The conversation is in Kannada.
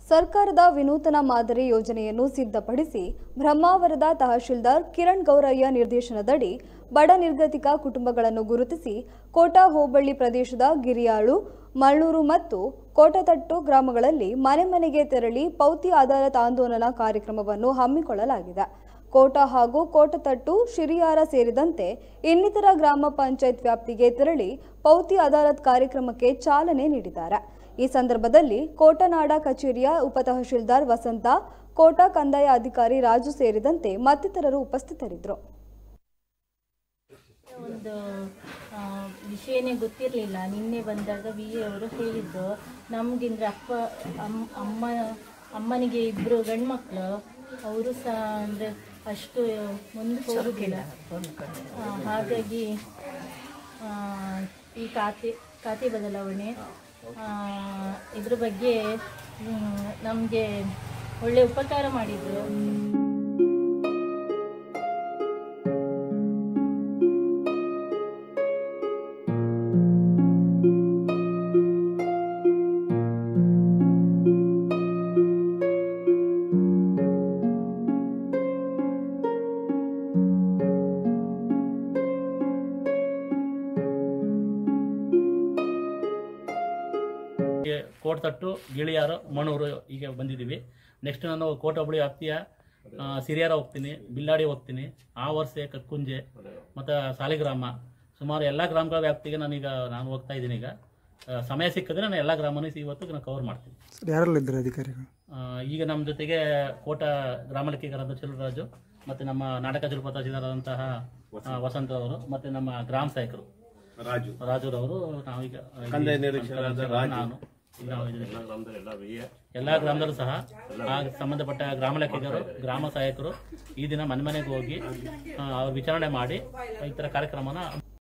ಸರ್ಕಾರದ ವಿನೂತನ ಮಾದರಿ ಯೋಜನೆಯನ್ನು ಸಿದ್ಧಪಡಿಸಿ ಬ್ರಹ್ಮಾವರದ ತಹಶೀಲ್ದಾರ್ ಕಿರಣ್ ಗೌರಯ್ಯ ನಿರ್ದೇಶನದಡಿ ಬಡ ನಿರ್ಗತಿಕ ಕುಟುಂಬಗಳನ್ನು ಗುರುತಿಸಿ ಕೋಟ ಹೋಬಳಿ ಪ್ರದೇಶದ ಗಿರಿಯಾಳು, ಮಳ್ಳೂರು ಮತ್ತು ಕೋಟತಟ್ಟು ಗ್ರಾಮಗಳಲ್ಲಿ ಮನೆ ಮನೆಗೆ ತೆರಳಿ ಪೌತಿ ಅದಾಲತ್ ಆಂದೋಲನ ಕಾರ್ಯಕ್ರಮವನ್ನು ಹಮ್ಮಿಕೊಳ್ಳಲಾಗಿದೆ. ಕೋಟ ಹಾಗೂ ಕೋಟತಟ್ಟು, ಶಿರಿಯಾರ ಸೇರಿದಂತೆ ಇನ್ನಿತರ ಗ್ರಾಮ ಪಂಚಾಯತ್ ವ್ಯಾಪ್ತಿಗೆ ತೆರಳಿ ಪೌತಿ ಅದಾಲತ್ ಕಾರ್ಯಕ್ರಮಕ್ಕೆ ಚಾಲನೆ ನೀಡಿದ್ದಾರೆ. ಈ ಸಂದರ್ಭದಲ್ಲಿ ಕೋಟನಾಡ ಕಚೇರಿಯ ಉಪತಹಶೀಲ್ದಾರ್ ವಸಂತ, ಕೋಟ ಕಂದಾಯ ಅಧಿಕಾರಿ ರಾಜು ಸೇರಿದಂತೆ ಮತ್ತಿತರರು ಉಪಸ್ಥಿತರಿದ್ದರು. ಒಂದು ವಿಷಯನೇ ಗೊತ್ತಿರಲಿಲ್ಲ. ನಿನ್ನೆ ಬಂದಾಗ ವಿ.ಎ. ಅವರು ಹೇಳಿದ್ದು, ನಮಗಿಂದ್ರೆ ಅಮ್ಮನಿಗೆ ಇಬ್ಬರು ಗಂಡು ಮಕ್ಕಳು, ಅವರು ಸಹ ಅಂದರೆ ಅಷ್ಟು ಮುಂದೆ ಹೋಗುದಿಲ್ಲ. ಹಾಗಾಗಿ ಈ ಖಾತೆ ಬದಲಾವಣೆ ಇದ್ರ ಬಗ್ಗೆ ನಮಗೆ ಒಳ್ಳೆ ಉಪಕಾರ ಮಾಡಿದ್ರು. ಕೋಟತಟ್ಟು, ಗಿಳಿಯಾರು, ಮಣೂರು ಹೀಗೆ ಬಂದಿದ್ದೀವಿ. ನೆಕ್ಸ್ಟ್ ನಾನು ಕೋಟ ಹೋಬಳಿ ವ್ಯಾಪ್ತಿಯ ಸಿರಿಯಾರ ಹೋಗ್ತೀನಿ, ಬಿಲ್ಲಾಡಿ ಹೋಗ್ತೀನಿ, ಆವರ್ಸೆ, ಕಕ್ಕುಂಜೆ ಮತ್ತು ಸಾಲಿಗ್ರಾಮ, ಸುಮಾರು ಎಲ್ಲ ಗ್ರಾಮಗಳ ವ್ಯಾಪ್ತಿಗೆ ನಾನು ಹೋಗ್ತಾ ಇದ್ದೀನಿ. ಈಗ ಸಮಯ ಸಿಕ್ಕಿದ್ರೆ ನಾನು ಎಲ್ಲ ಗ್ರಾಮನೂ ಇವತ್ತು ನಾನು ಕವರ್ ಮಾಡ್ತೀನಿ. ಯಾರೆಲ್ಲ ಇದ್ದಾರೆ ಅಧಿಕಾರಿಗಳು? ಈಗ ನಮ್ಮ ಜೊತೆಗೆ ಕೋಟ ಗ್ರಾಮ ಲೆಕ್ಕಿಗರಾದ ಚೆಲುವರಾಜು ಮತ್ತು ನಮ್ಮ ನಾಟಕ ಜಲಪತಾಶಿದಾರರಂತಹ ವಸಂತರವರು ಮತ್ತು ನಮ್ಮ ಗ್ರಾಮ ಸಹಾಯಕರು ರಾಜುರವರು, ನಾವೀಗ ನಾನು ಎಲ್ಲ ಗ್ರಾಮದಲ್ಲೂ ಸಹ ಸಂಬಂಧಪಟ್ಟ ಗ್ರಾಮ ಲೆಕ್ಕಿಗರು, ಗ್ರಾಮ ಸಹಾಯಕರು ಈ ದಿನ ಮನೆ ಮನೆಗೆ ಹೋಗಿ ಅವ್ರ ವಿಚಾರಣೆ ಮಾಡಿ ಈ ಥರ ಕಾರ್ಯಕ್ರಮನ